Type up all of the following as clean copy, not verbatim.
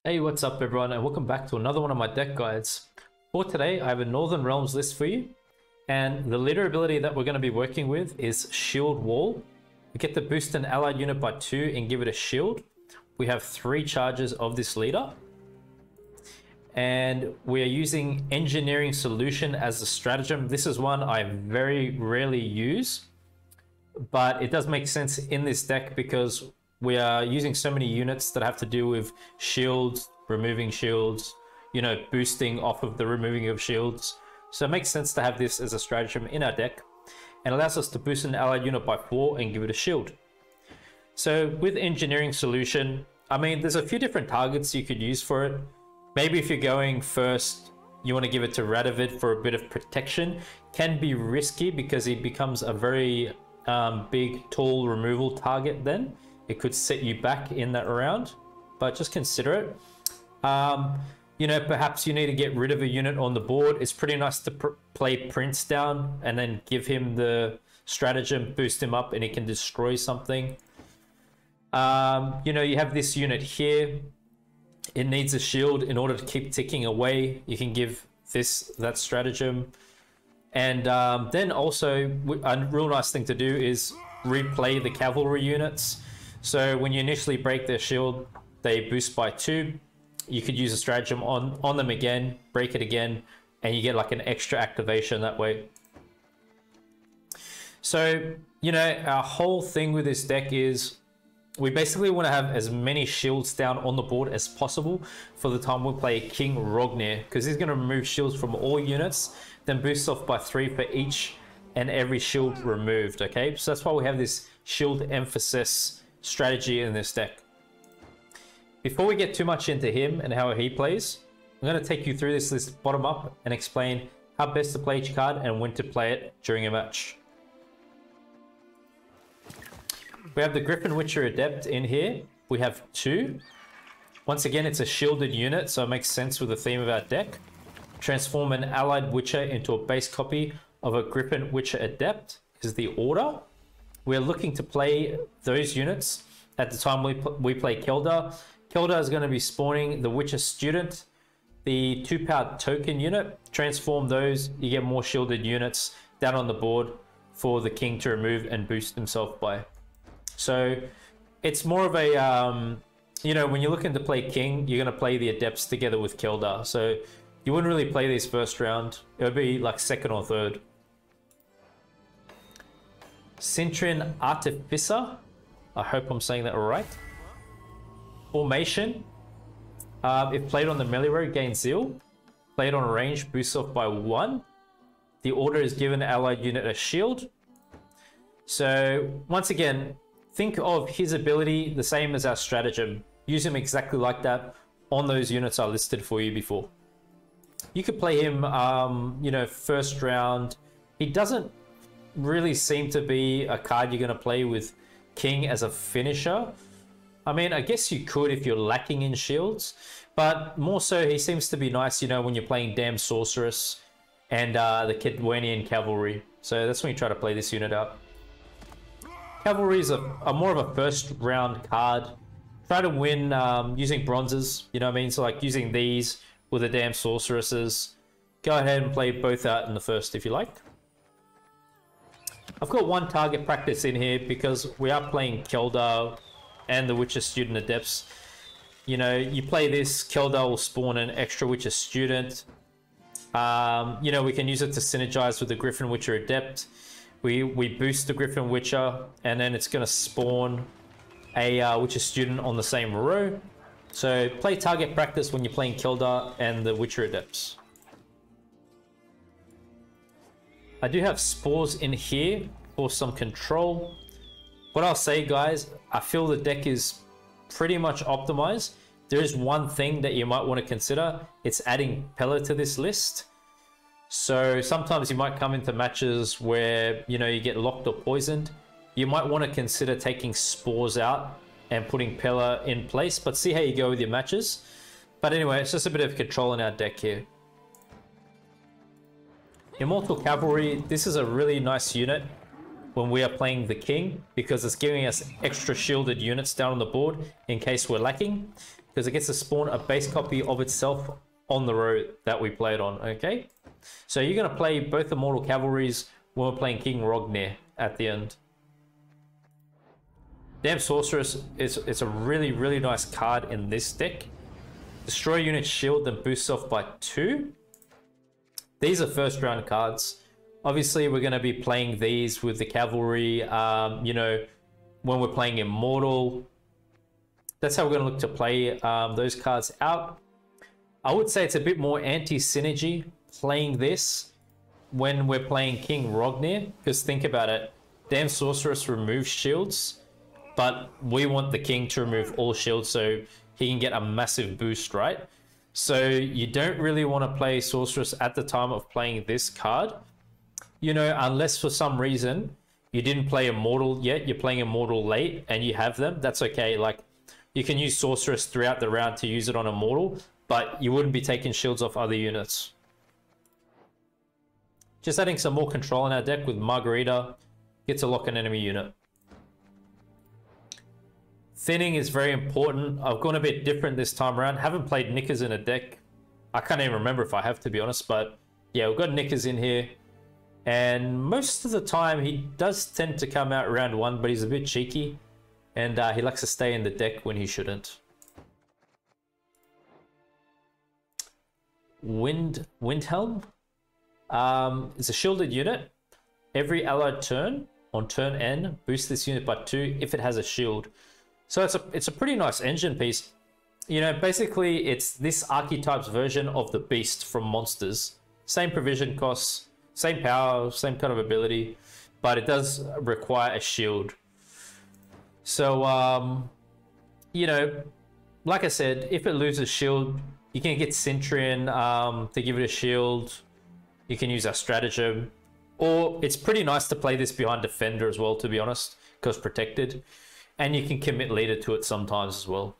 Hey, what's up everyone, and welcome back to another one of my deck guides. For today, I have a Northern Realms list for you, and the leader ability that we're going to be working with is ShieldWall. We get to boost an allied unit by 2 and give it a shield. We have 3 charges of this leader, and we are using Engineering Solution as a stratagem. This is one I very rarely use, but it does make sense in this deck because we are using so many units that have to do with shields, removing shields, boosting off of the removing of shields. So it makes sense to have this as a stratagem in our deck, and allows us to boost an allied unit by 4 and give it a shield. So with Engineering Solution, I mean, there's a few different targets you could use for it. Maybe if you're going first, you want to give it to Radovid for a bit of protection. Can be risky because he becomes a very big, tall removal target then. It could set you back in that round, but just consider it. Perhaps you need to get rid of a unit on the board. It's pretty nice to play Prince down and then give him the stratagem, boost him up, and he can destroy something. You have this unit here. It needs a shield in order to keep ticking away. You can give that stratagem. And then also, a real nice thing to do is replay the cavalry units. So when you initially break their shield, they boost by 2. You could use a stratagem on them again, break it again, and you get like an extra activation that way. So, our whole thing with this deck is we basically want to have as many shields down on the board as possible for the time we play King Rognir, because he's going to remove shields from all units, then boost off by 3 for each and every shield removed, okay? So that's why we have this shield emphasis strategy in this deck. Before we get too much into him and how he plays, I'm going to take you through this list bottom up and explain how best to play each card and when to play it during a match. We have the Griffin Witcher Adept in here. We have 2. Once again, it's a shielded unit, so it makes sense with the theme of our deck. Transform an allied Witcher into a base copy of a Griffin Witcher Adept is the order. We're looking to play those units at the time we play Keldar. Keldar is going to be spawning the Witcher Student, the 2-powered token unit. Transform those, you get more shielded units down on the board for the king to remove and boost himself by. So it's more of a, when you're looking to play king, you're going to play the adepts together with Keldar. So you wouldn't really play these first round. It would be like second or third. Scoia'tael, I hope I'm saying that right. Formation. If played on the melee row, gain Zeal. Played on range, boosts off by 1. The order is given allied unit a shield. So once again, think of his ability the same as our stratagem. Use him exactly like that on those units I listed for you before. You could play him, first round. He doesn't really seem to be a card you're going to play with King as a finisher. I mean, I guess you could if you're lacking in shields, but more so he seems to be nice, when you're playing Damned Sorceress and the Kedwanian Cavalry. So that's when you try to play this unit out. Cavalry is a more of a first round card. Try to win using bronzes, So like using these with the Damned Sorceresses. Go ahead and play both out in the first if you like. I've got 1 target practice in here because we are playing Keldar and the Witcher Student Adepts. You play this, Keldar will spawn an extra Witcher Student. We can use it to synergize with the Griffin Witcher Adept. We boost the Griffin Witcher, and then it's going to spawn a Witcher Student on the same row. So play target practice when you're playing Keldar and the Witcher Adepts. I do have spores in here for some control. What I'll say, guys, I feel the deck is pretty much optimized. There is one thing that you might want to consider. It's adding Pella to this list. So sometimes you might come into matches where, you get locked or poisoned. You might want to consider taking spores out and putting Pella in place, but see how you go with your matches. But anyway, it's just a bit of control in our deck here. Immortal Cavalry, this is a really nice unit when we are playing the king because it's giving us extra shielded units down on the board in case we're lacking. because it gets to spawn a base copy of itself on the row that we played on, okay? So you're going to play both Immortal Cavalries when we're playing King Rognir at the end. Damned Sorceress it's a really, really nice card in this deck. Destroy unit shield, then boost off by 2. These are first round cards. Obviously, we're going to be playing these with the cavalry, you know, when we're playing Immortal. That's how we're going to look to play those cards out. I would say it's a bit more anti-synergy playing this when we're playing King Rognir, because think about it, Damned Sorceress removes shields, but we want the king to remove all shields so he can get a massive boost, right? So you don't really want to play Sorceress at the time of playing this card, you know, unless for some reason you didn't play Immortal yet, you're playing Immortal late and you have them, that's okay. Like, you can use Sorceress throughout the round to use it on Immortal, but you wouldn't be taking shields off other units. Just adding some more control in our deck with Margarita, get to lock an enemy unit. Thinning is very important. I've gone a bit different this time around. Haven't played Knickers in a deck. I can't even remember if I have, to be honest, but yeah, we've got Knickers in here. And most of the time he does tend to come out round 1, but he's a bit cheeky. And he likes to stay in the deck when he shouldn't. Windhalm. It's a shielded unit. Every allied turn, on turn N, boost this unit by 2 if it has a shield. So it's a pretty nice engine piece. You know, basically it's this archetype's version of the beast from Monsters. Same provision costs, same power, same kind of ability, but it does require a shield. So, you know, like I said, if it loses shield, you can get Centurion to give it a shield. You can use our stratagem. Or it's pretty nice to play this behind Defender as well, to be honest, because protected. And you can commit leader to it sometimes as well.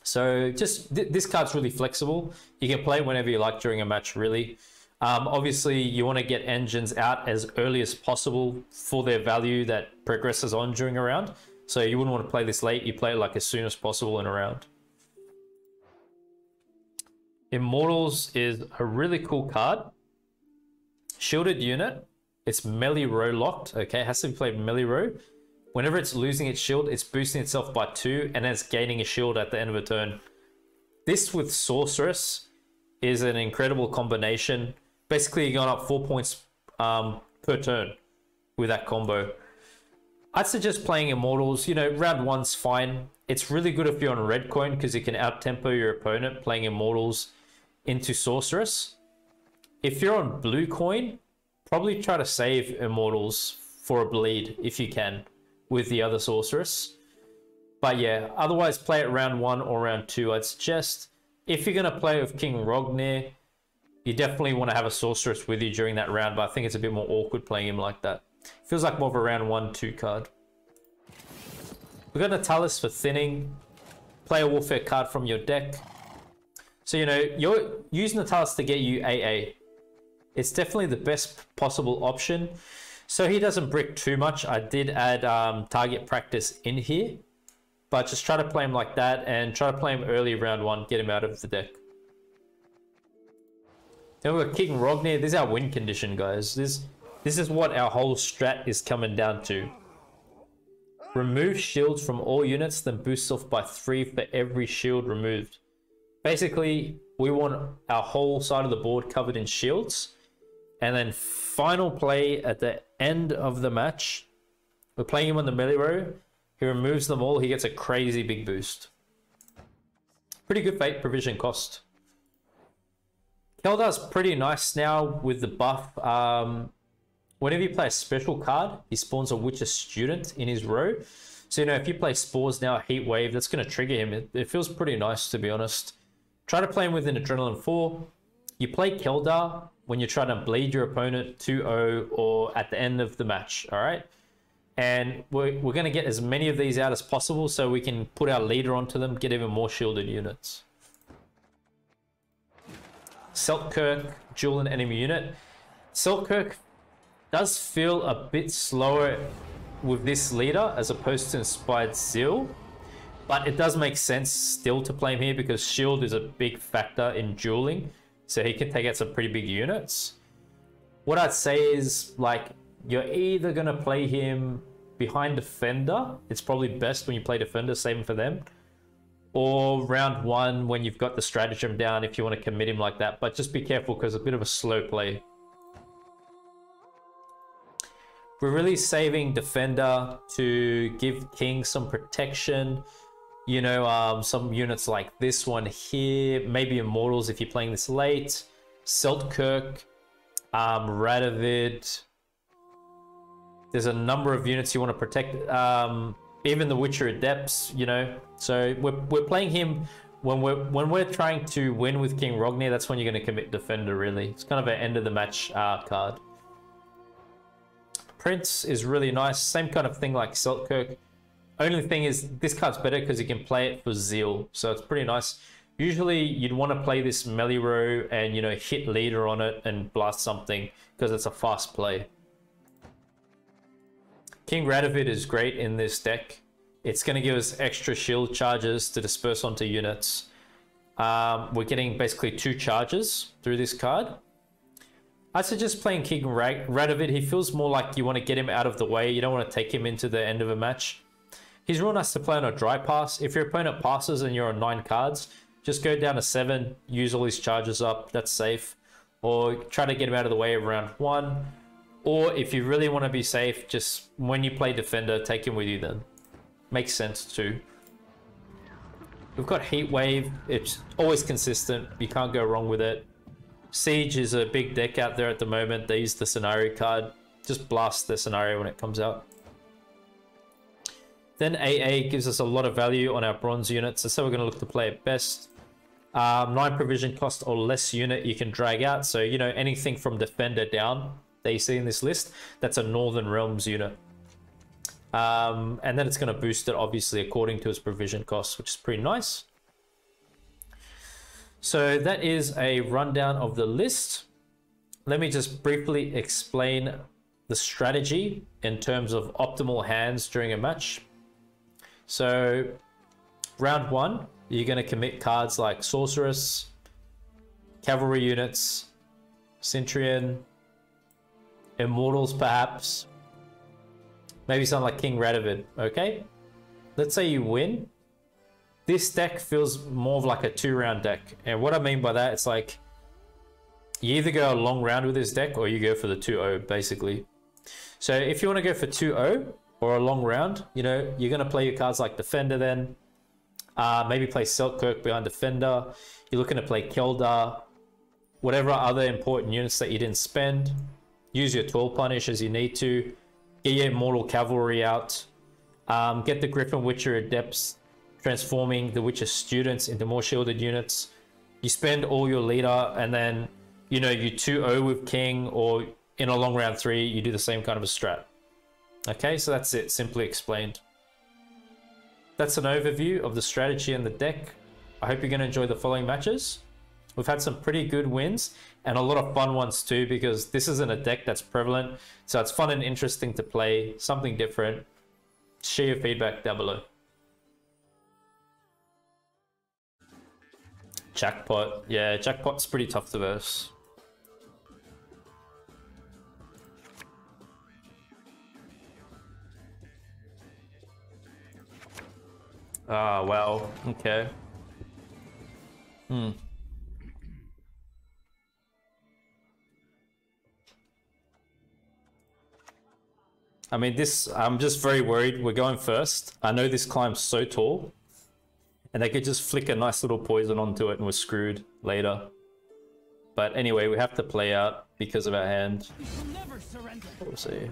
So just this card's really flexible. You can play it whenever you like during a match, really. Obviously, you want to get engines out as early as possible for their value that progresses on during a round. So you wouldn't want to play this late. You play it like as soon as possible in a round. Immortals is a really cool card. Shielded unit. It's melee row locked. Okay, it has to be played melee row. Whenever it's losing its shield, it's boosting itself by 2 and then it's gaining a shield at the end of a turn. This with Sorceress is an incredible combination. Basically, you're going up 4 points per turn with that combo. I'd suggest playing Immortals. You know, round 1's fine. It's really good if you're on red coin because you can out-tempo your opponent playing Immortals into Sorceress. If you're on blue coin, probably try to save Immortals for a bleed if you can with the other Sorceress. But yeah, otherwise play it round 1 or round 2. I'd suggest if you're going to play with King Rognir, you definitely want to have a Sorceress with you during that round, but I think it's a bit more awkward playing him like that. Feels like more of a round 1-2 card. We've got Natalis for thinning. Play a Warfare card from your deck. So, you know, you're using Natalis to get you AA. It's definitely the best possible option. So he doesn't brick too much. I did add target practice in here, but just try to play him like that and try to play him early round 1, get him out of the deck. Then we've got King Rognir. This is our win condition, guys. This is what our whole strat is coming down to. Remove shields from all units, then boost off by 3 for every shield removed. Basically, we want our whole side of the board covered in shields. And then final play at the end of the match, we're playing him on the melee row. He removes them all. He gets a crazy big boost. Pretty good fate provision cost. Keldar's pretty nice now with the buff. Whenever you play a special card, he spawns a Witcher Student in his row. So, you know, if you play Spores now, Heat Wave, that's going to trigger him. It feels pretty nice, to be honest. Try to play him with an Adrenaline 4. You play Keldar when you're trying to bleed your opponent 2-0 or at the end of the match, all right? And we're going to get as many of these out as possible so we can put our leader onto them, get even more shielded units. Selkirk, dual and enemy unit. Selkirk does feel a bit slower with this leader as opposed to Inspired Zeal. But it does make sense still to play him here because shield is a big factor in dueling. So he can take out some pretty big units. What I'd say is, like, you're either going to play him behind defender. It's probably best when you play defender, saving for them. Or round 1 when you've got the stratagem down if you want to commit him like that. But just be careful because it's a bit of a slow play. We're really saving defender to give king some protection. You know, some units like this one here, maybe Immortals if you're playing this late, Seltkirk, Radovid. There's a number of units you want to protect, even the Witcher Adepts, you know. So we're playing him when we're trying to win with King Rognir. That's when you're going to commit defender. Really, it's kind of an end of the match card. Prince is really nice, same kind of thing like Seltkirk. Only thing is, this card's better because you can play it for Zeal, so it's pretty nice. Usually, you'd want to play this melee row and, you know, hit leader on it and blast something because it's a fast play. King Radovid is great in this deck. It's going to give us extra shield charges to disperse onto units. We're getting basically 2 charges through this card. I suggest playing King Radovid. He feels more like you want to get him out of the way. You don't want to take him into the end of a match. He's real nice to play on a dry pass. If your opponent passes and you're on 9 cards, just go down to 7, use all his charges up. That's safe. Or try to get him out of the way around 1. Or if you really want to be safe, just when you play defender, take him with you then. Makes sense too. We've got Heat Wave. It's always consistent. You can't go wrong with it. Siege is a big deck out there at the moment. They use the scenario card. Just blast the scenario when it comes out. Then AA gives us a lot of value on our bronze units. So we're going to look to play it best. 9 provision cost or less unit you can drag out. So, you know, anything from defender down that you see in this list, that's a Northern Realms unit. And then it's going to boost it, obviously, according to its provision cost, which is pretty nice. So that is a rundown of the list. Let me just briefly explain the strategy in terms of optimal hands during a match. So round 1, you're going to commit cards like Sorceress, Cavalry units, Centurion, Immortals perhaps, maybe something like King Radovid, okay? Let's say you win. This deck feels more of like a 2-round deck. And what I mean by that, it's like you either go a long round with this deck or you go for the 2-0 basically. So if you want to go for 2-0 or a long round, you know, you're going to play your cards like Defender then. Maybe play Seltkirk behind Defender. You're looking to play Keldar. Whatever other important units that you didn't spend. Use your 12 punish as you need to. Get your Immortal Cavalry out. Get the Griffin Witcher Adepts, transforming the Witcher students into more shielded units. You spend all your leader and then, you know, you 2-0 with King, or in a long round 3, you do the same kind of a strat. Okay, so that's it, simply explained. That's an overview of the strategy and the deck. I hope you're going to enjoy the following matches. We've had some pretty good wins and a lot of fun ones too, because this isn't a deck that's prevalent. So it's fun and interesting to play, something different. Share your feedback down below. Jackpot. Yeah, Jackpot's pretty tough to verse. Ah, wow. Okay. I mean, this, I'm just very worried. We're going first. I know this climb's so tall. And they could just flick a nice little poison onto it and we're screwed later. But anyway, we have to play out because of our hand. We'll see.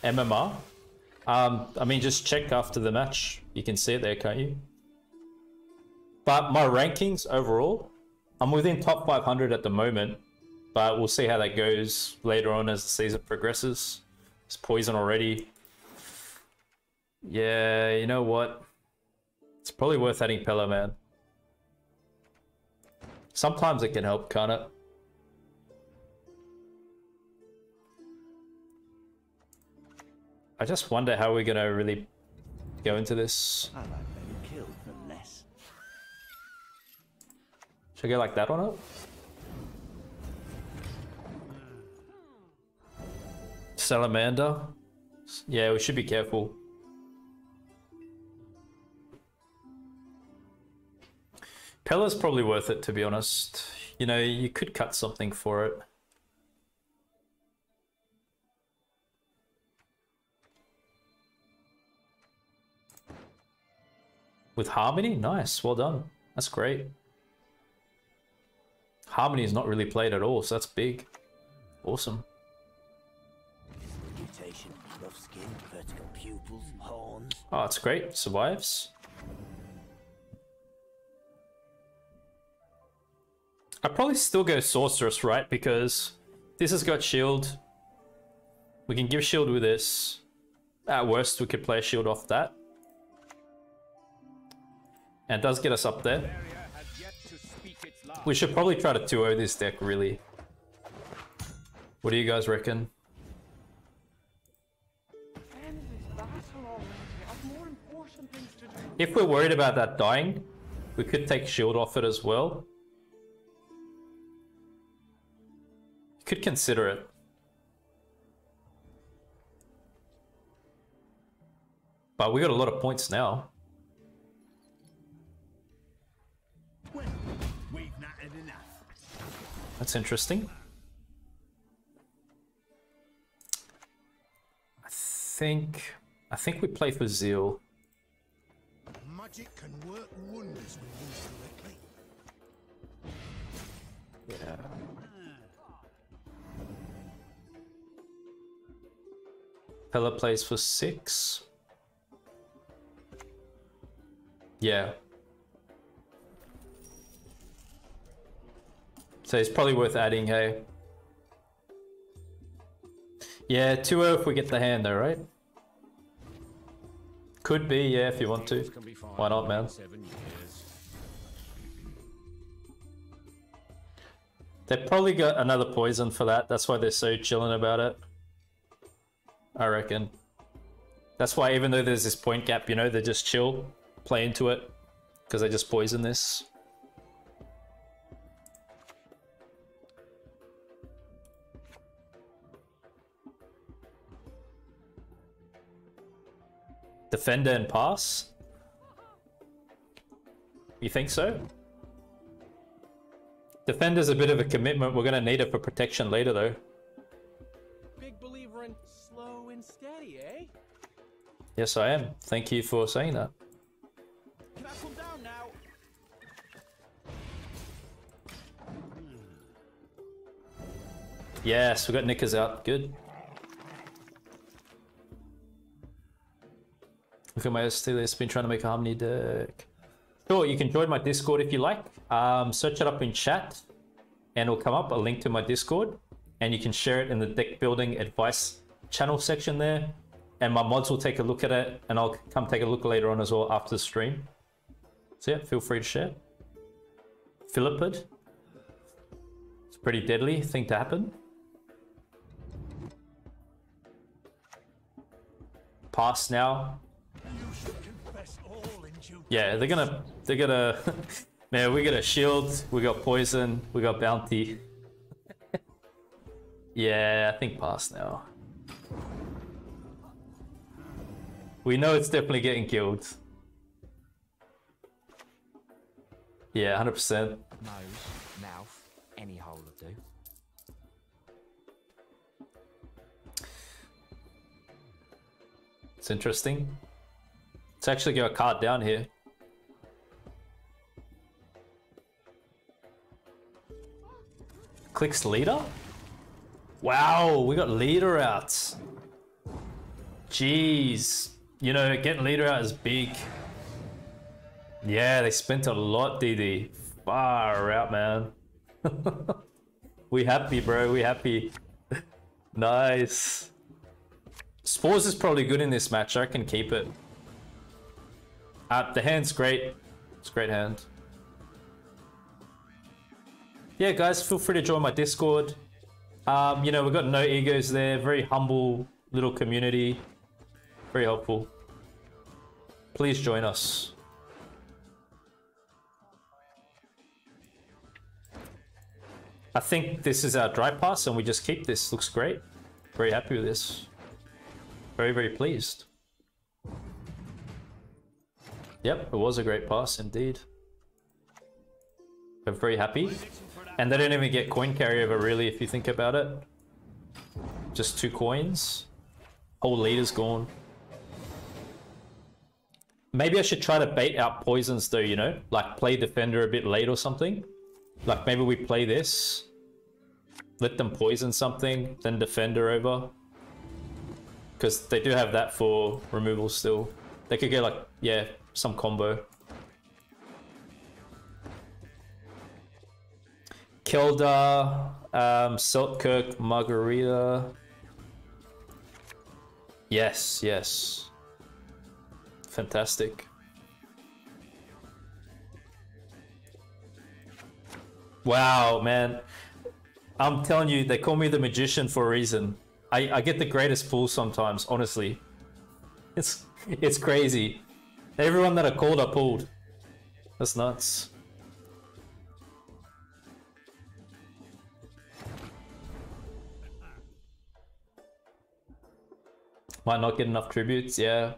MMR? I mean, just check after the match. You can see it there, can't you? But my rankings overall, I'm within top 500 at the moment. But we'll see how that goes later on as the season progresses. It's poison already. Yeah, you know what? It's probably worth adding Pella, man. Sometimes it can help, can't it? I just wonder how we're gonna really go into this. I like being killed for less. Should I go like that or not? Salamander. Yeah, we should be careful. Pella's probably worth it, to be honest. You know, you could cut something for it. With Harmony? Nice, well done. That's great. Harmony is not really played at all, so that's big. Awesome. Mutation, rough skin, vertical pupils, horns. Oh, it's great. Survives. I'd probably still go Sorceress, right? Because this has got shield. We can give shield with this. At worst, we could play a shield off that. And it does get us up there. We should probably try to 2-0 this deck, really. What do you guys reckon? If we're worried about that dying, we could take shield off it as well. You could consider it. But we got a lot of points now. That's interesting. I think we play for Zeal. Magic can work wonders when used correctly. Yeah. Pella plays for 6. Yeah. So it's probably worth adding, hey? Yeah, 2-0 if we get the hand though, right? Could be, yeah, if you want to. Why not, man? They probably got another poison for that. That's why they're so chilling about it. I reckon. That's why even though there's this point gap, you know, they just chill, play into it, because they just poison this. Defender and pass? You think so? Defender's a bit of a commitment. We're gonna need it for protection later though. Big believer in slow and steady, eh? Yes, I am. Thank you for saying that. Can I come down now? Yes, we got Knickers out. Good. Look at my ST list. Been trying to make a Harmony deck. Sure, you can join my Discord if you like. Search it up in chat and it'll come up a link to my Discord and you can share it in the deck building advice channel section there. And my mods will take a look at it and I'll come take a look later on as well after the stream. So yeah, feel free to share. Philippid. It's a pretty deadly thing to happen. Pass now. Yeah, they're gonna man, we got a shield, we got poison, we got bounty. Yeah, I think pass now. We know it's definitely getting killed. Yeah, 100%. Nose, mouth, any hole will do. It's interesting. Let's actually go a card down here. Clicks leader? Wow, we got leader out. Jeez. You know, getting leader out is big. Yeah, they spent a lot, DD. Far out, man. We happy, bro. We happy. Nice. Spores is probably good in this match. I can keep it. The hand's great. It's a great hand. Yeah, guys, feel free to join my Discord. You know, we've got no egos there. Very humble little community. Very helpful. Please join us. I think this is our dry pass and we just keep this. Looks great. Very happy with this. Very, very pleased. Yep, it was a great pass indeed. I'm very happy. And they don't even get coin carryover really if you think about it. Just 2 coins. Whole leader's gone. Maybe I should try to bait out poisons though, you know? Like play defender a bit late or something. Like maybe we play this. Let them poison something, then defender over. Because they do have that for removal still. They could get like, yeah, some combo. Keldar, Selkirk, Margarita. Yes, yes. Fantastic. Wow, man. I'm telling you, they call me the magician for a reason. I get the greatest pulls sometimes, honestly. It's crazy. Everyone that I called, I pulled. That's nuts. Might not get enough tributes, yeah.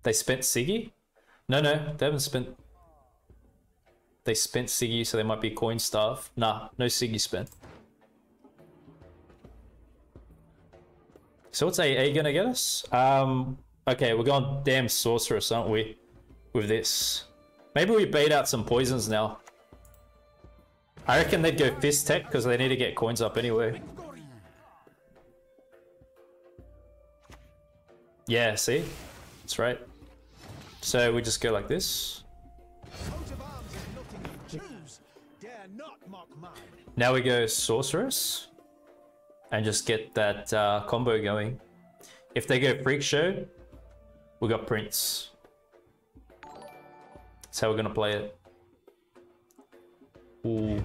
They spent Siggy? No, they haven't spent... They spent Siggy, so they might be coin staff. Nah, no Siggy spent. So what's AA gonna get us? Okay, we're going Damned Sorceress, aren't we? With this. Maybe we bait out some poisons now. I reckon they'd go Fist Tech because they need to get coins up anyway. Yeah, see? That's right. So we just go like this. Now we go Sorceress. And just get that combo going. If they go Freak Show, we got Prince. That's how we're gonna play it. Ooh.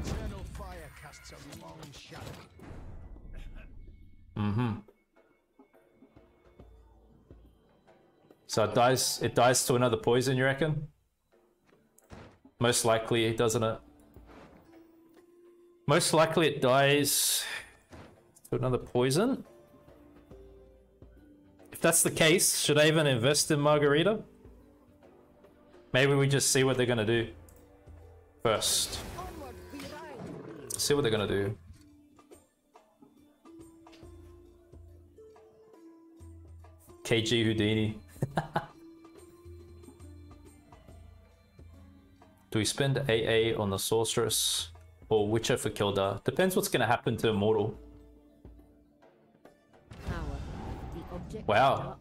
So it dies to another poison, you reckon? Most likely, doesn't it? Most likely it dies to another poison. If that's the case, should I even invest in Margarita? Maybe we just see what they're gonna do first. See what they're gonna do. KG Houdini. Do we spend AA on the Sorceress or Witcher for Keldar? Depends what's gonna happen to Immortal. Wow.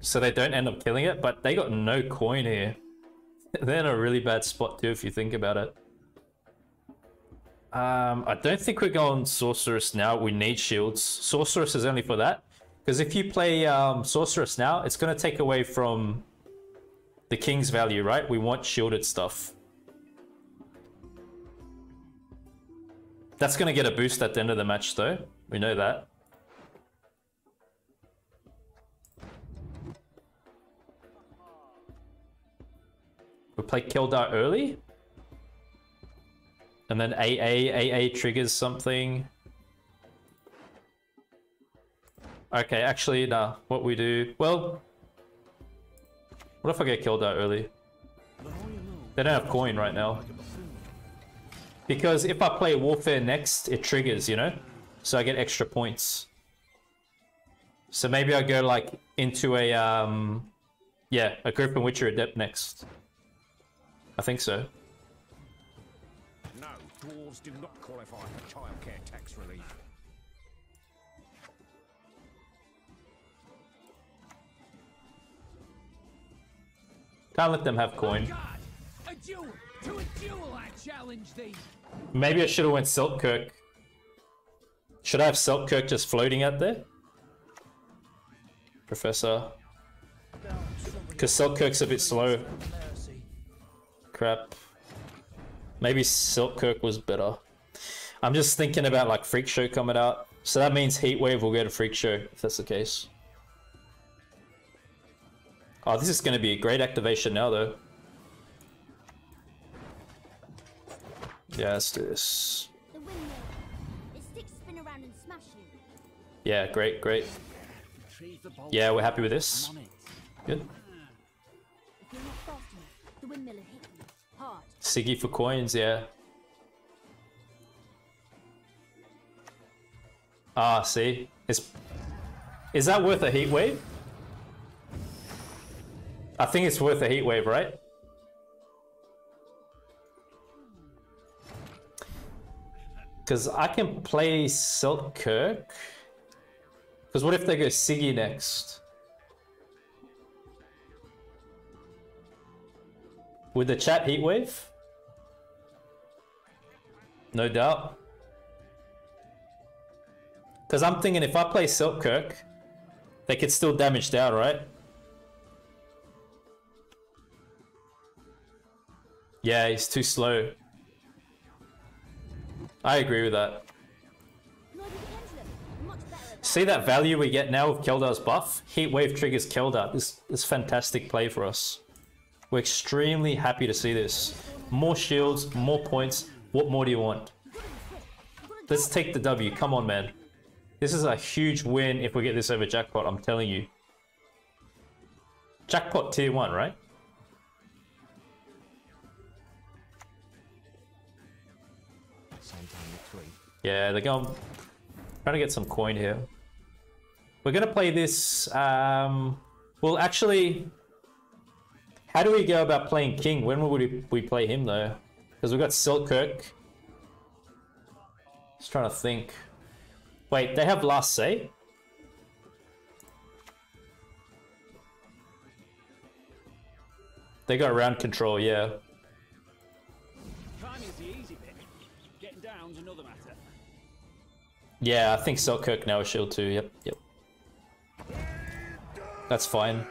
So they don't end up killing it, but they got no coin here. They're in a really bad spot too if you think about it. I don't think we're going Sorceress now. We need shields. Sorceress is only for that. Because if you play Sorceress now, it's going to take away from the King's value, right? We want shielded stuff. That's going to get a boost at the end of the match though. We know that. We play Keldar early. And then AA triggers something. Okay, actually, nah. What we do... Well... What if I get Keldar early? They don't have coin right now. Because if I play Warfare next, it triggers, you know? So I get extra points. So maybe I go, like, into a, yeah, a Griffin Witcher Adept next. I think so. No, dwarves do not qualify for childcare tax relief. Can't let them have coin. A duel! To a duel I challenge thee! Maybe I should have went Selkirk. Should I have Selkirk just floating out there? Professor. Because Selkirk's a bit slow. Crap. Maybe Selkirk was better. I'm just thinking about like Freak Show coming out. So that means Heatwave will go to Freak Show, if that's the case. Oh, this is going to be a great activation now, though. Yeah, let's do this. The windmill. Its sticks spin around and smash you. Yeah, great, great. Yeah, we're happy with this. Good. If you're not fast enough, the windmill will hit you hard. Siggy for coins, yeah. Ah, see? Is that worth a heat wave? I think it's worth a heat wave, right? Because I can play Selkirk. Because what if they go Siggy next? With the chat heat wave? No doubt. Because I'm thinking if I play Selkirk, they could still damage down, right? Yeah, he's too slow. I agree with that. See that value we get now with Keldar's buff? Heat Wave triggers Keldar. This is fantastic play for us. We're extremely happy to see this. More shields, more points. What more do you want? Let's take the W. Come on, man. This is a huge win if we get this over Jackpot, I'm telling you. Jackpot tier 1, right? Yeah, they're going... Trying to get some coin here. We're going to play this... well, actually... How do we go about playing King? When would we play him, though? Because we've got Selkirk. Just trying to think. Wait, they have last say? They got round control, yeah. Climbing's the easy bit. Getting down's another matter. Yeah, I think Selkirk now is shield 2. Yep, yep. That's fine.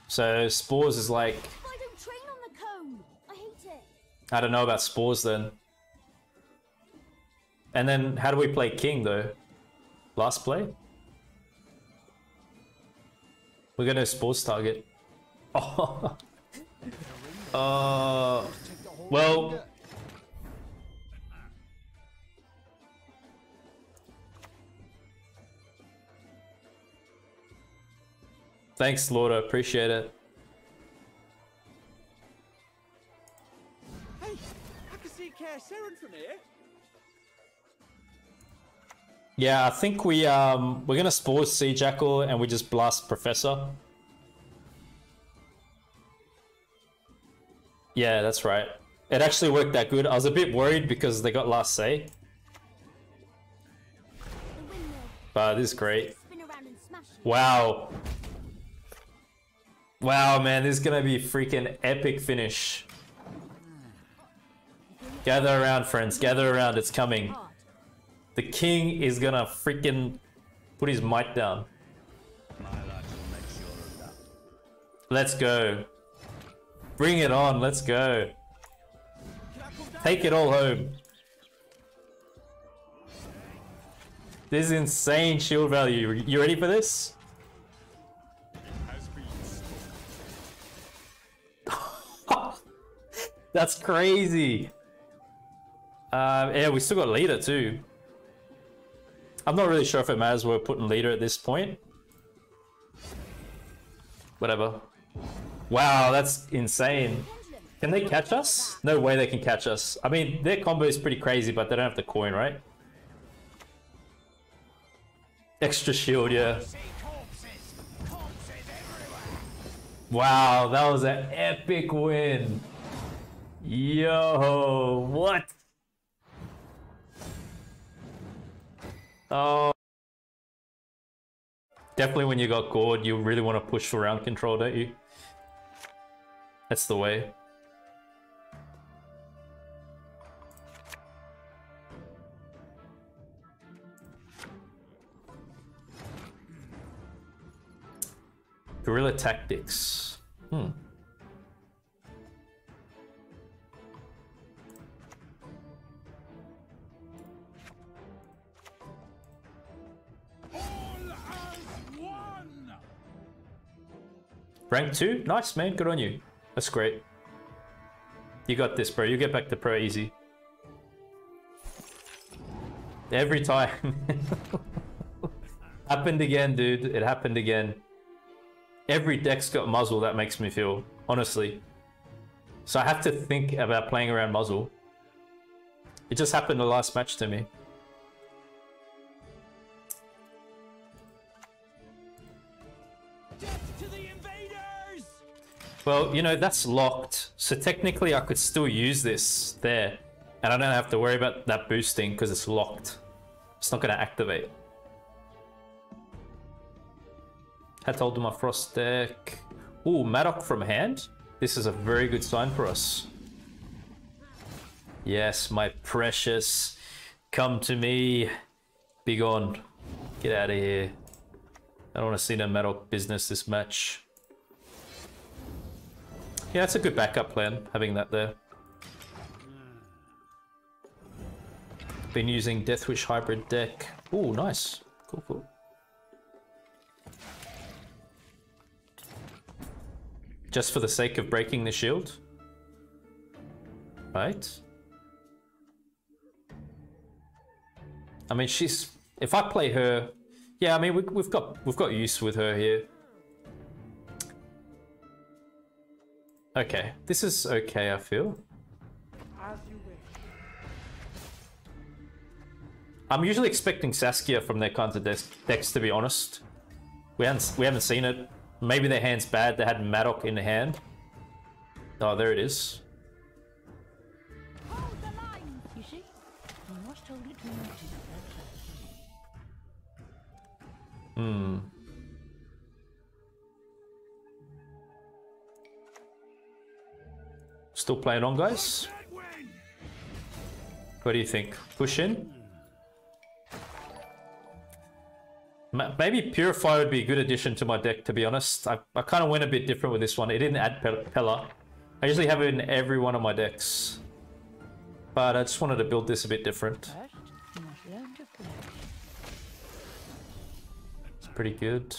So Spores is like... I don't train on the cone. I hate it. I don't know about Spores then. And then how do we play King though? Last play? We're gonna Spores target. Oh. Well... Thanks, Lauda. Appreciate it. Hey, I can see Care Seren from here. Yeah, I think we're gonna Spores Sea Jackal and we just blast Professor. Yeah, that's right. It actually worked that good. I was a bit worried because they got last say. But this is great. Wow. Wow, man, this is gonna be a freaking epic finish. Gather around, friends. Gather around. It's coming. The king is gonna freaking put his might down. Let's go. Bring it on. Let's go. Take it all home. This is insane shield value. You ready for this? That's crazy. Yeah, we still got leader too. I'm not really sure if it matters we're putting leader at this point. Whatever. Wow, that's insane. Can they catch us? No way they can catch us. I mean, their combo is pretty crazy, but they don't have the coin, right? Extra shield, yeah. Wow, that was an epic win. Yo, what? Oh. Definitely when you got gored, you really want to push for round control, don't you? That's the way. Guerilla tactics. Rank 2? Nice, man. Good on you. That's great. You got this, bro. You get back to pro easy. Every time. Happened again, dude. It happened again. Every deck's got muzzle, that makes me feel, honestly. So I have to think about playing around muzzle. It just happened the last match to me. Death to the invaders! Well, you know, that's locked. So technically I could still use this there. And I don't have to worry about that boosting because it's locked. It's not going to activate. Had told him my frost deck. Ooh, Madoc from hand. This is a very good sign for us. Yes, my precious. Come to me. Be gone. Get out of here. I don't want to see no Madoc business this match. Yeah, it's a good backup plan, having that there. Been using Deathwish hybrid deck. Ooh, nice. Cool, cool. Just for the sake of breaking the shield. Right. I mean, she's... If I play her... Yeah, I mean, we've got use with her here. Okay, this is okay, I feel. I'm usually expecting Saskia from their kinds of decks, to be honest. We haven't seen it. Maybe their hand's bad. They had Madoc in the hand. Oh, there it is. Hold the line, you see? You must hold it to Still playing on, guys? What do you think? Push in? Maybe Purify would be a good addition to my deck, to be honest. I kind of went a bit different with this one. It didn't add Pella. I usually have it in every one of my decks. But I just wanted to build this a bit different. first. You must learn to fly. It's pretty good.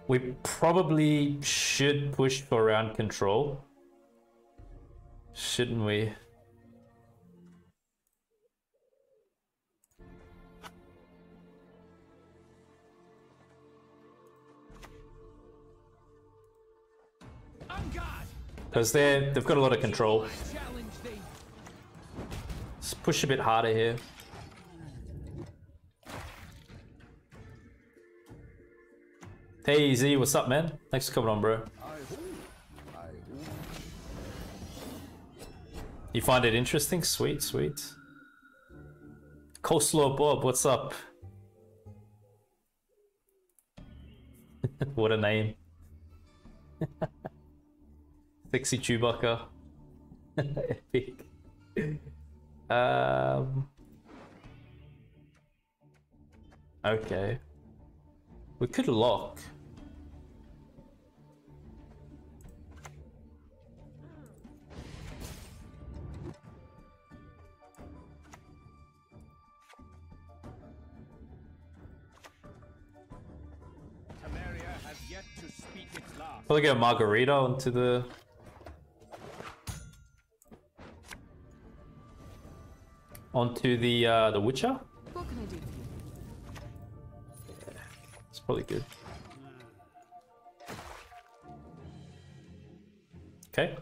We probably should push for round control. Shouldn't we? Because they've got a lot of control. Let's push a bit harder here. Hey Z, what's up, man? Thanks for coming on, bro. You find it interesting? Sweet, sweet. Coleslaw Bob, what's up? What a name. Sexy Chewbacca. Epic. Okay. We could lock. Probably get a margarita onto the... onto the Witcher. What can I do for you? Yeah, it's probably good. Okay.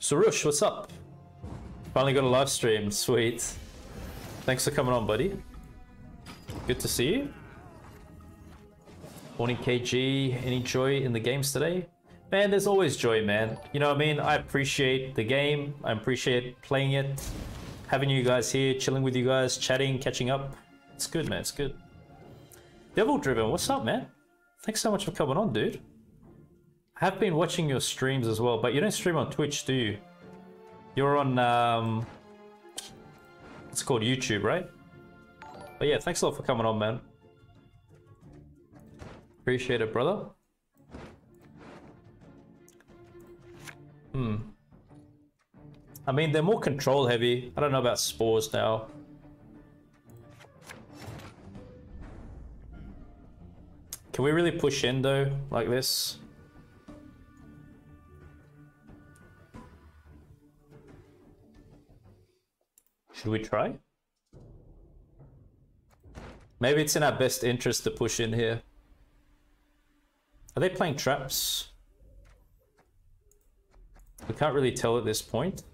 Sarush, what's up? Finally got a live stream, sweet. Thanks for coming on, buddy. Good to see you. Morning KG, any joy in the games today? Man, there's always joy, man. You know what I mean? I appreciate the game. I appreciate playing it. Having you guys here, chilling with you guys, chatting, catching up. It's good, man, it's good. Devil Driven, what's up, man? Thanks so much for coming on, dude. I have been watching your streams as well, but you don't stream on Twitch, do you? You're on, it's called YouTube, right? But yeah, thanks a lot for coming on, man. Appreciate it, brother. I mean, they're more control heavy. I don't know about spores now. Can we really push in though, like this? Should we try? Maybe it's in our best interest to push in here. Are they playing traps? We can't really tell at this point.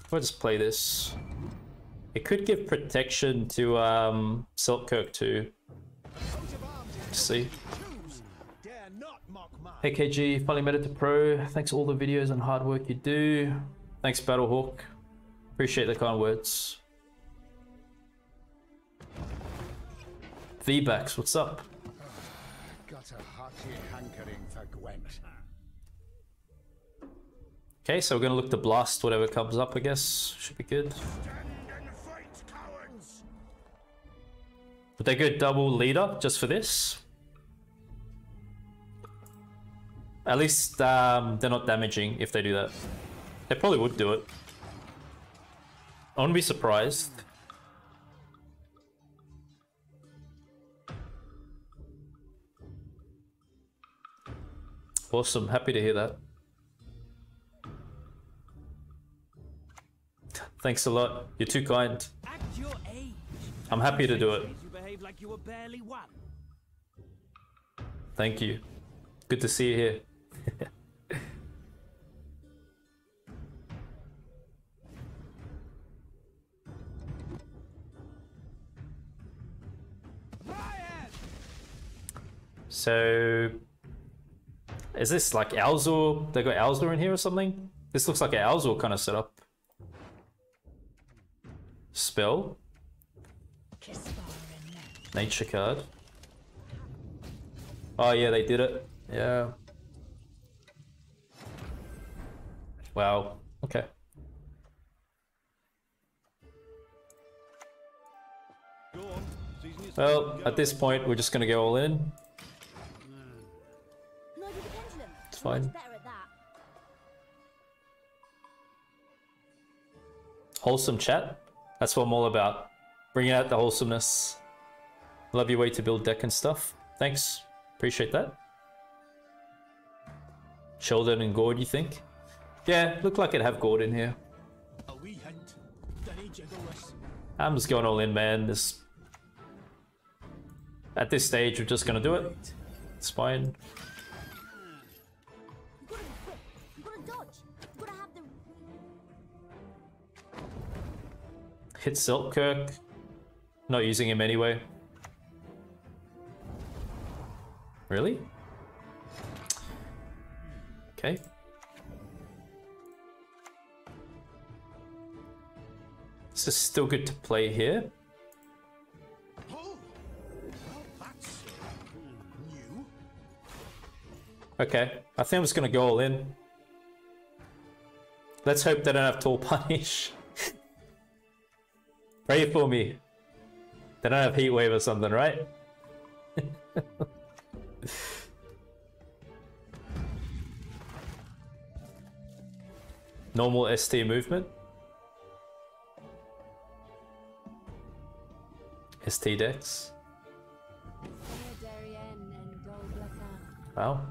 We'll just play this. It could give protection to Selkirk too. Let's see. Hey KG, finally made it to pro. Thanks for all the videos and hard work you do. Thanks Battlehawk. Appreciate the kind words. V-Backs, what's up? Got a hearty hankering for Gwent. Okay, so we're gonna look to blast whatever comes up, I guess. Should be good. Would they go double leader just for this? At least they're not damaging if they do that. They probably would do it. I wouldn't be surprised. Awesome, happy to hear that. Thanks a lot, you're too kind. Act your age. I'm happy to do it. You behave like you were barely one. Thank you. Good to see you here. So, is this like Alzur? They got Alzur in here or something? This looks like an Alzur kind of setup. Spell. Nature card. Oh yeah, they did it. Yeah. Wow. Okay. Well, at this point, we're just gonna go all in. It's fine. Wholesome chat. That's what I'm all about. Bringing out the wholesomeness. Love your way to build deck and stuff. Thanks. Appreciate that. Sheldon and Gord, you think? Yeah, look like it'd have Gord in here. I'm just going all in, man. At this stage, we're just gonna do it. It's fine. Hit Selkirk. Not using him anyway. Really? Okay. This is still good to play here. Okay, I think I'm just gonna go all in. Let's hope they don't have Tall Punish. Pray for me. They don't have Heat Wave or something, right? Normal ST movement. ST decks. Wow.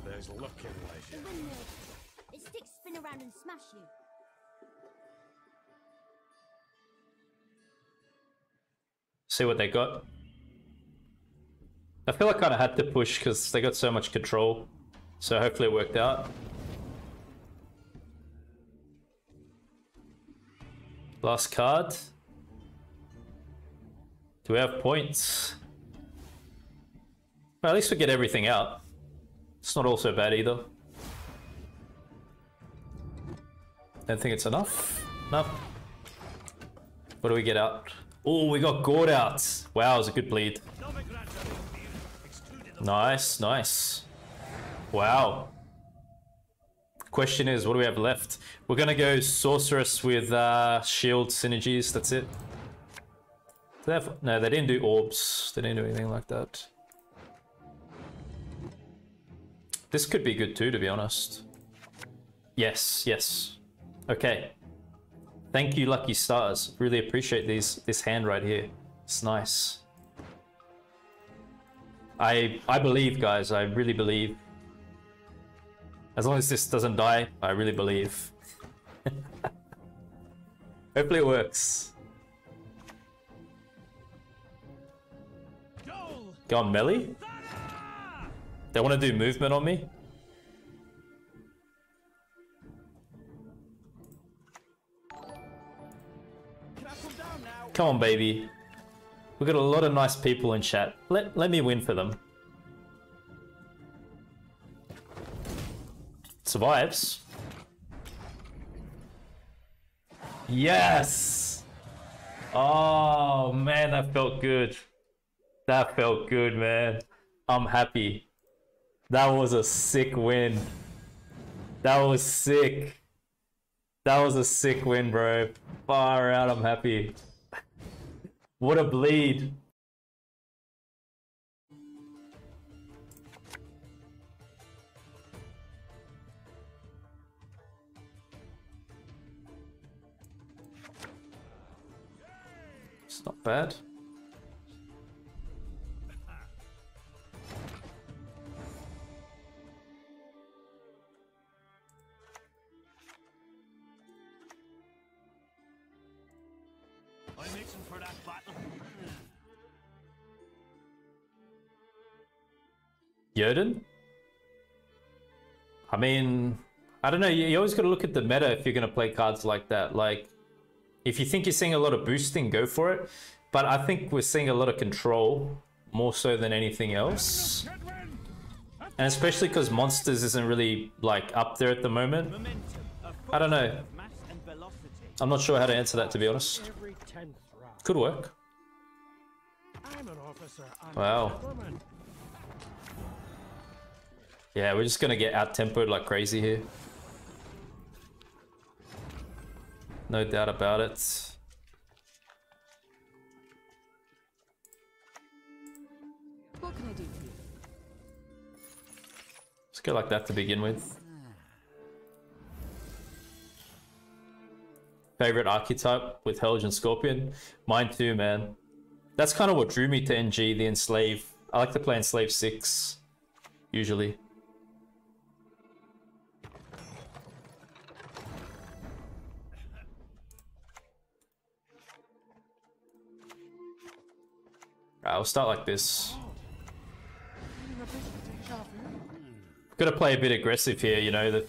There's luck in leisure. The windmill. Its sticks spin around and smash you. See what they got. I feel like I kind of had to push because they got so much control. So hopefully it worked out. Last card. Do we have points? Well, at least we get everything out. It's not all so bad either. Don't think it's enough. Nope. What do we get out? Oh, we got Gord out. Wow, it was a good bleed. Nice, nice. Wow. Question is, what do we have left? We're gonna go Sorceress with shield synergies, that's it. No, they didn't do orbs. They didn't do anything like that. This could be good too, to be honest. Yes, yes. Okay. Thank you, Lucky Stars. Really appreciate this hand right here. It's nice. I believe, guys. I really believe. As long as this doesn't die, I really believe. Hopefully it works. Go on melee? They want to do movement on me? Come on, baby. We've got a lot of nice people in chat. Let me win for them. Survives. Yes! Oh, man, that felt good. That felt good, man. I'm happy. That was a sick win. That was sick. That was a sick win, bro. Far out, I'm happy. What a bleed. It's not bad. Jörden? I mean, I don't know, you always got to look at the meta if you're going to play cards like that. Like, if you think you're seeing a lot of boosting, go for it. But I think we're seeing a lot of control, more so than anything else. And especially because Monsters isn't really, like, up there at the moment. I don't know. I'm not sure how to answer that, to be honest. Could work. Wow. Yeah, we're just gonna get out-tempoed like crazy here. No doubt about it. What can I do for you? Let's go like that to begin with. Favorite archetype with Helge and Scorpion? Mine too, man. That's kind of what drew me to NG, the Enslave. I like to play Enslave 6, usually. I'll start like this. Gotta play a bit aggressive here, you know.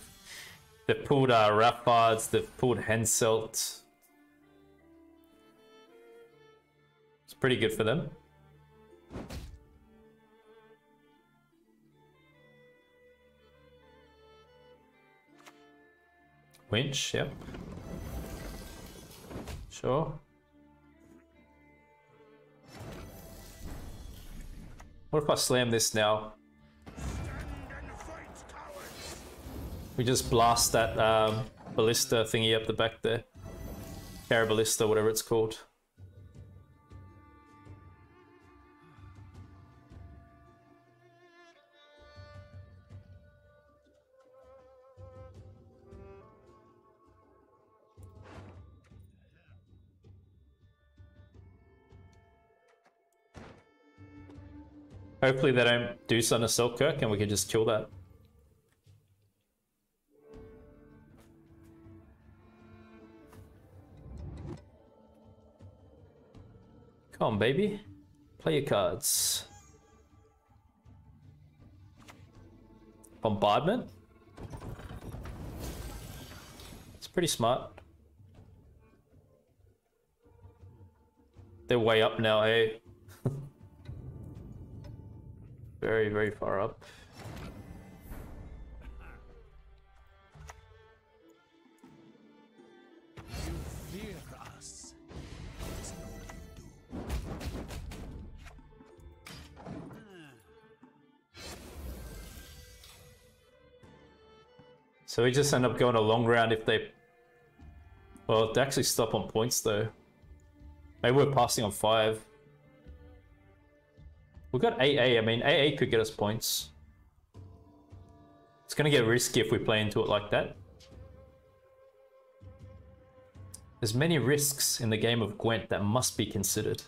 They've pulled Raffards, they've pulled Henselt. It's pretty good for them. Winch, yep. Sure. What if I slam this now? We just blast that ballista thingy up the back there. Caraballista, whatever it's called. Hopefully they don't do something to Selkirk and we can just kill that. Come on, baby. Play your cards. Bombardment? It's pretty smart. They're way up now, hey? Very, very far up. You fear us. It's all you do. So we just end up going a long round if they... Well, they actually stop on points though. Maybe we're passing on 5. We've got AA. I mean, AA could get us points. It's going to get risky if we play into it like that. There's many risks in the game of Gwent that must be considered.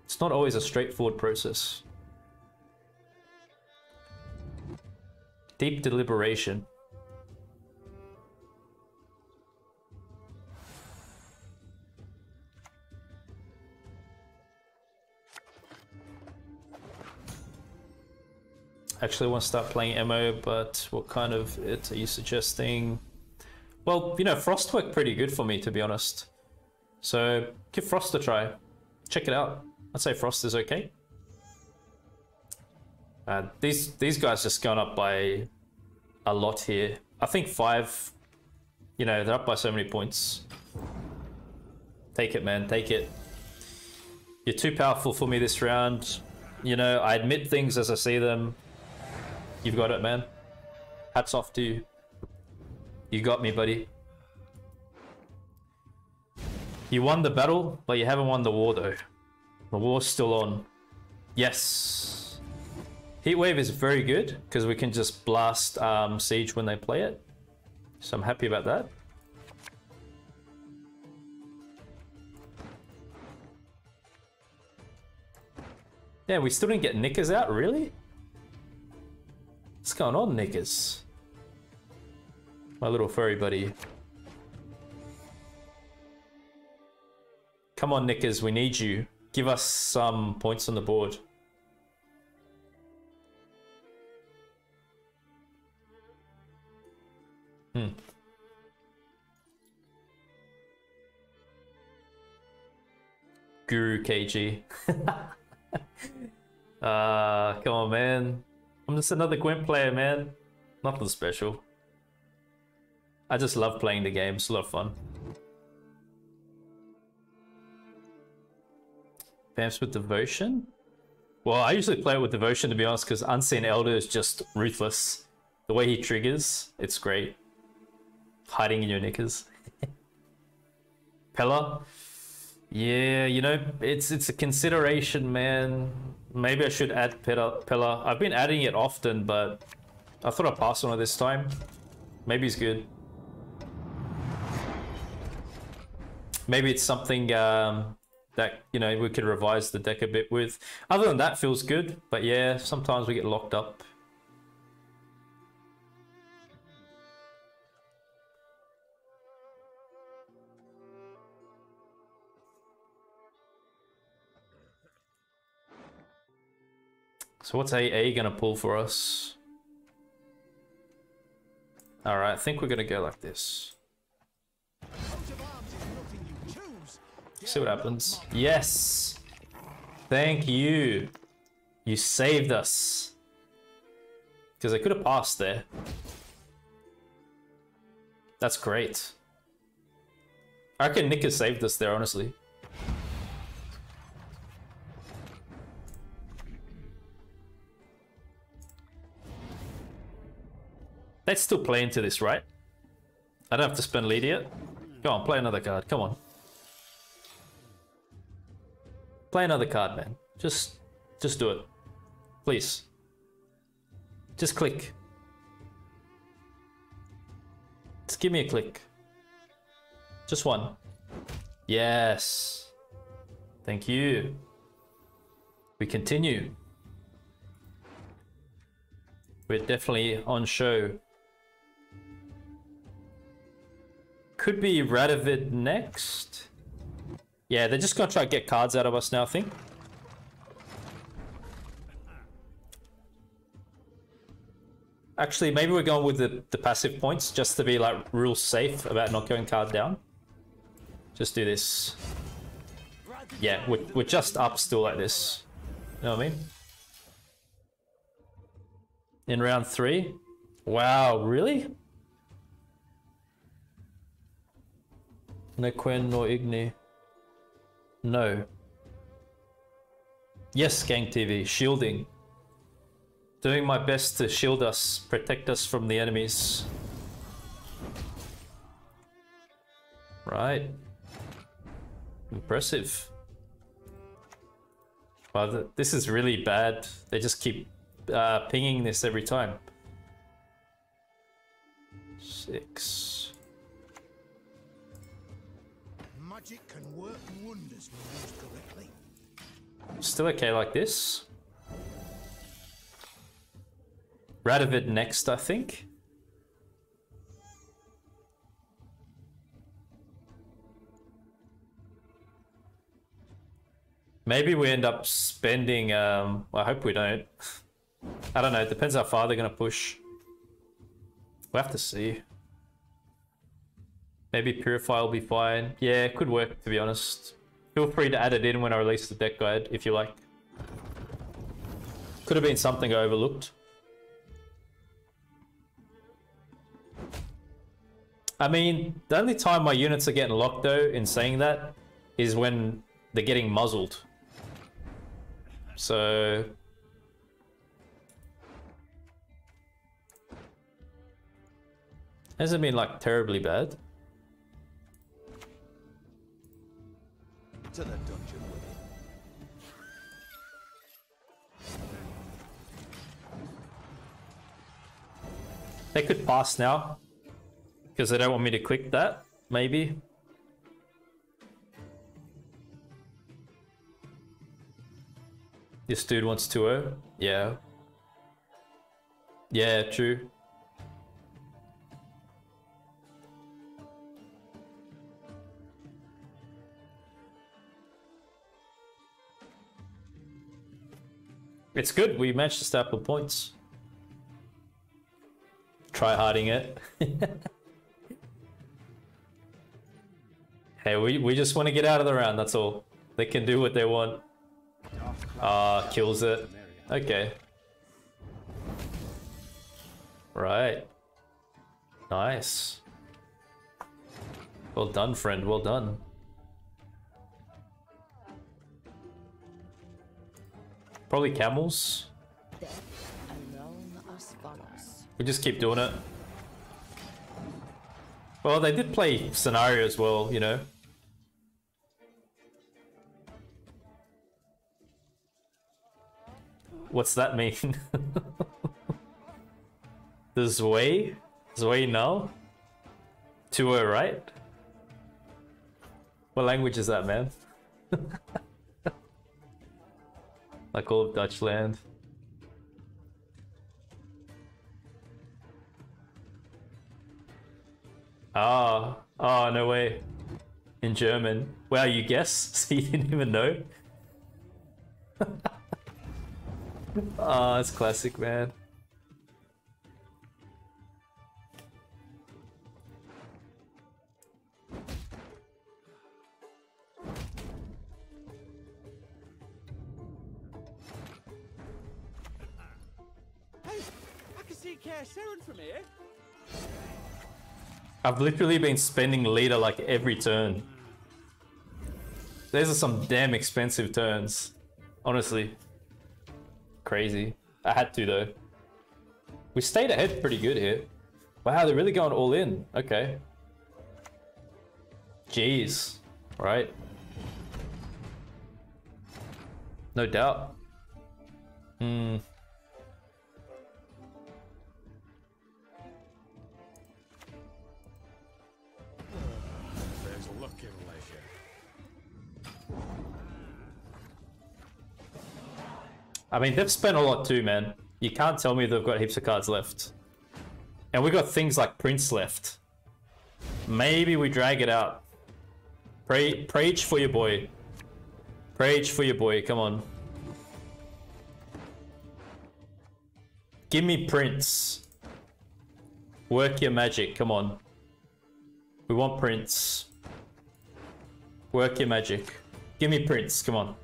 It's not always a straightforward process. Deep deliberation. Actually, I want to start playing MO, but what kind of it are you suggesting? Well, you know, Frost worked pretty good for me, to be honest. So give Frost a try. Check it out. I'd say Frost is okay. These guys just gone up by a lot here. I think 5. You know, they're up by so many points. Take it, man. Take it. You're too powerful for me this round. You know, I admit things as I see them. You've got it, man. Hats off to you. You got me, buddy. You won the battle, but you haven't won the war, though. The war's still on. Yes. Heatwave is very good, because we can just blast Siege when they play it. So I'm happy about that. Yeah, we still didn't get Knickers out, really? What's going on, Knickers? My little furry buddy. Come on, Knickers, we need you. Give us some points on the board. Guru KG. Come on, man. I'm just another Gwent player, man. Nothing special. I just love playing the game. It's a lot of fun. Vamps with Devotion? Well, I usually play it with Devotion, to be honest, because Unseen Elder is just ruthless. The way he triggers, it's great. Hiding in your knickers. Pella? Yeah, you know, it's a consideration, man. Maybe I should add Pella. I've been adding it often, but I thought I'd pass on it this time. Maybe he's good. Maybe it's something that, you know, we could revise the deck a bit with. Other than that, feels good. But yeah, sometimes we get locked up. So what's AA gonna pull for us? Alright, I think we're gonna go like this. See what happens. Yes! Thank you! You saved us. Because I could have passed there. That's great. I reckon Nick has saved us there, honestly. Let's still play into this, right? I don't have to spend lead yet. Go on, play another card. Come on. Play another card, man. Just do it. Please. Just click. Just give me a click. Just one. Yes. Thank you. We continue. We're definitely on show. Could be Radovid next. Yeah, they're just gonna try to get cards out of us now, I think. Actually, maybe we're going with the passive points just to be like real safe about not going card down. Just do this. Yeah, we're just up still like this. You know what I mean? In round 3? Wow, really? No Quen nor Igni. No. Yes, Gang TV. Shielding. Doing my best to shield us, protect us from the enemies. Right. Impressive. Wow, this is really bad. They just keep pinging this every time. 6. Magic can work wonders when used correctly. Still okay like this. Radovid next, I think. Maybe we end up spending, I hope we don't. I don't know, it depends how far they're gonna push. We'll have to see. Maybe Purify will be fine. Yeah, it could work, to be honest. Feel free to add it in when I release the deck guide, if you like. Could have been something I overlooked. I mean, the only time my units are getting locked, though, in saying that, is when they're getting muzzled. So... hasn't been, like, terribly bad. To the dungeon with it. They could pass now. Because they don't want me to click that, maybe. This dude wants 2-0. Yeah. Yeah, true. It's good, we managed to stack the points. Try harding it. Hey, we just want to get out of the round, that's all. They can do what they want. Kills it. Okay. Right. Nice. Well done, friend, well done. Probably camels. We just keep doing it. Well, they did play scenario as well, you know. What's that mean? The Zway? Zway null? 2-0, right? What language is that, man? Like all of Dutch land. Oh, no way. In German. Wow, you guess? So you didn't even know? Oh, it's classic, man. Hey, I can see Kaer Seren from here. I've literally been spending leader like every turn. These are some damn expensive turns. Honestly. Crazy. I had to though. We stayed ahead pretty good here. Wow, they're really going all in. Okay. Jeez. Right. No doubt. Hmm. There's luck in leisure. I mean, they've spent a lot too, man. You can't tell me they've got heaps of cards left. And we got things like Prince left. Maybe we drag it out. Preach for your boy. Preach for your boy, come on. Give me Prince. Work your magic, come on. We want Prince. Work your magic. Give me Prince, come on.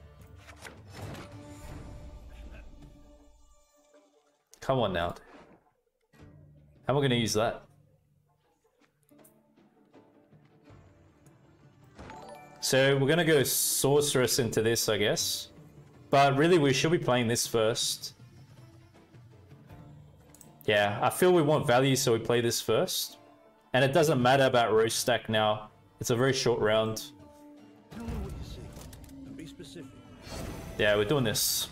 Come on now. How am I going to use that? So we're going to go Sorceress into this, I guess. But really, we should be playing this first. Yeah, I feel we want value, so we play this first. And it doesn't matter about roast stack now, It's a very short round. Tell me what you see. And be specific. Yeah, we're doing this.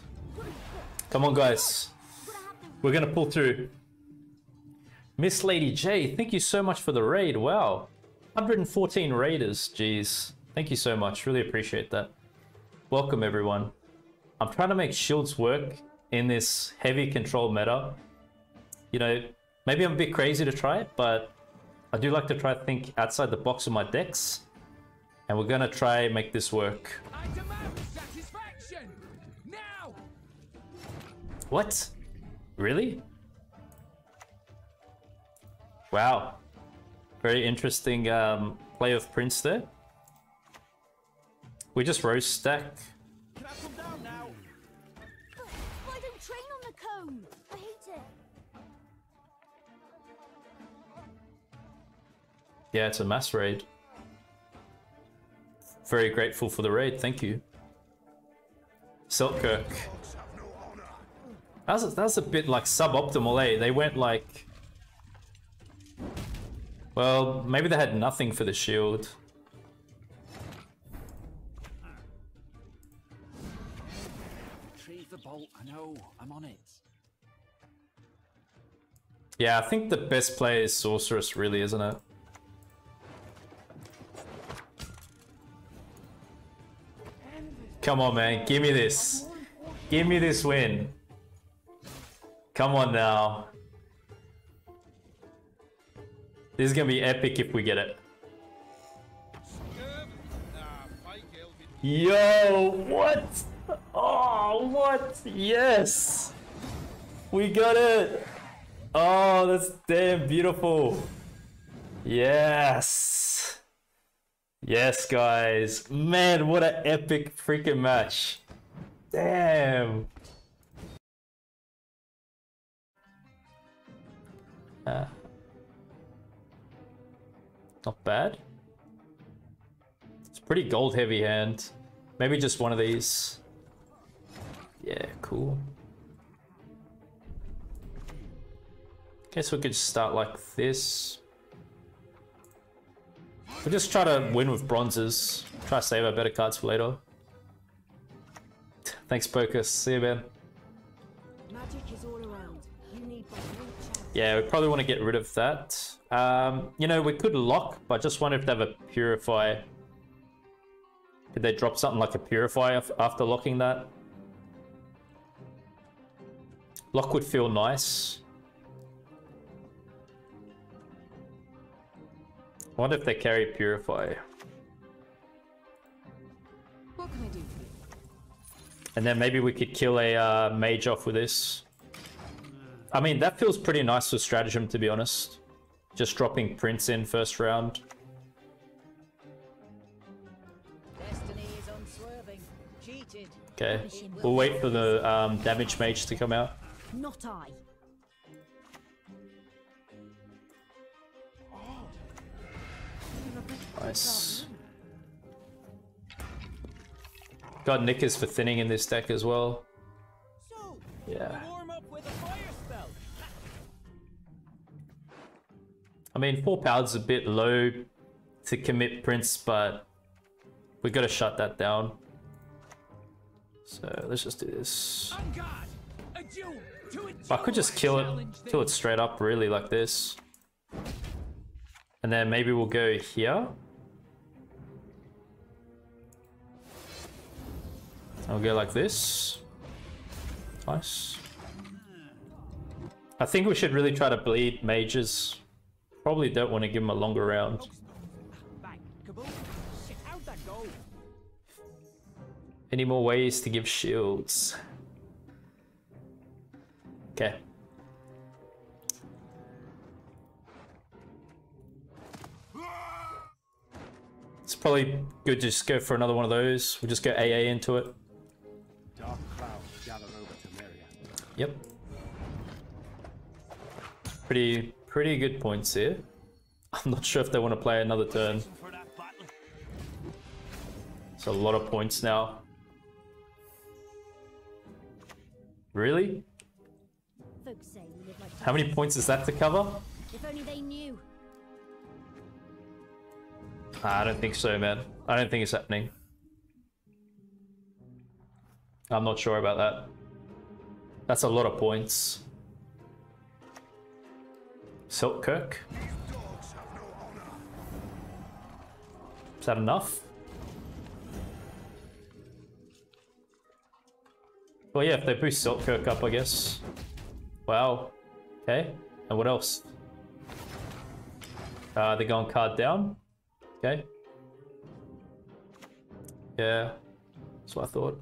Come on, guys. We're gonna pull through. Miss Lady J, thank you so much for the raid. Wow. 114 raiders. Jeez. Thank you so much. Really appreciate that. Welcome, everyone. I'm trying to make shields work in this heavy control meta. You know, maybe I'm a bit crazy to try it, but I do like to try to think outside the box of my decks. And we're gonna try and make this work. I demand satisfaction now. What? Really? Wow. Very interesting play of Prince there. We just roast stack. Can I come down now? Why don't train on the cone? I hate it. Yeah, it's a mass raid. Very grateful for the raid, thank you. Selkirk. That's a bit like suboptimal, eh? They went like... Well, maybe they had nothing for the shield. Retrieve the bolt. I know. I'm on it. Yeah, I think the best play is Sorceress, really, isn't it? Come on, man. Give me this. Give me this win. Come on now. This is gonna be epic if we get it. Yo, what? Oh, what? Yes! We got it! Oh, that's damn beautiful. Yes! Yes, guys. Man, what an epic freaking match. Damn. Not bad. It's a pretty gold heavy hand. Maybe just one of these. Yeah, cool. Guess we could start like this. We'll just try to win with bronzes. Try to save our better cards for later. Thanks, Pocus. See you, man. Magic is all around. You need but one chance. Yeah, we probably want to get rid of that. You know, we could lock, but I just wonder if they have a Purify. Did they drop something like a Purify after locking that? Lock would feel nice. I wonder if they carry Purify. What can I do for you? And then maybe we could kill a mage off with this. I mean, that feels pretty nice with stratagem, to be honest. Just dropping Prince in first round. Destiny is unswerving. Cheated. Okay, we'll wait for the damage mage to come out. Not I. Nice. Got Knickers for thinning in this deck as well. So, Yeah. warm up with a fire spell. I mean, 4 power's a bit low to commit Prince, but we gotta shut that down. So let's just do this. On guard. A duel to I could just kill it straight up, really, like this. And then maybe we'll go here. I'll go like this. Nice. I think we should really try to bleed mages. Probably don't want to give them a longer round. Bang. Kaboom. Shit, how'd that go? Any more ways to give shields? Okay. It's probably good to just go for another one of those. We'll just go AA into it. Dark clouds gather over Temeria. Yep. Pretty good points here. I'm not sure if they want to play another turn. For that battle. It's a lot of points now. Really? Folks say we live like How many points is that to cover? If only they knew. I don't think so, man. I don't think it's happening. I'm not sure about that. That's a lot of points. Selkirk. Is that enough? Well, yeah, if they boost Selkirk up, I guess. Wow. Okay. And what else? They're going card down. Okay. Yeah. That's what I thought.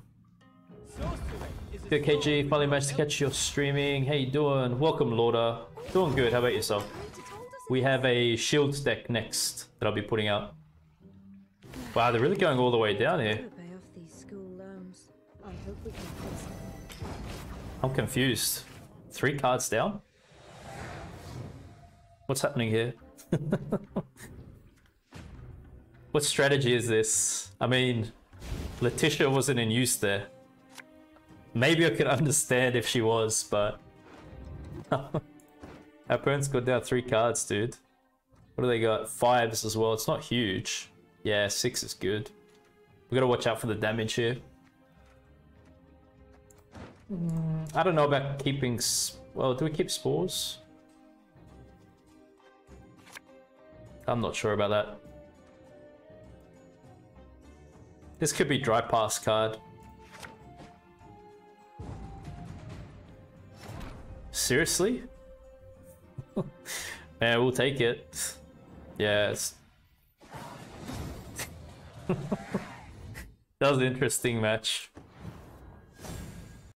Good, KG. Finally managed to catch your streaming. How you doing? Welcome, Lauder. Doing good. How about yourself? We have a shields deck next that I'll be putting out. Wow, they're really going all the way down here. I'm confused. 3 cards down? What's happening here? What strategy is this? I mean, Letitia wasn't in use there. Maybe I could understand if she was, but... Our opponent's got down 3 cards, dude. What do they got? 5s as well. It's not huge. Yeah, 6 is good. We gotta watch out for the damage here. I don't know about keeping... Well, do we keep spores? I'm not sure about that. This could be dry pass card. Seriously? Yeah, we'll take it. Yeah, it's... That was an interesting match.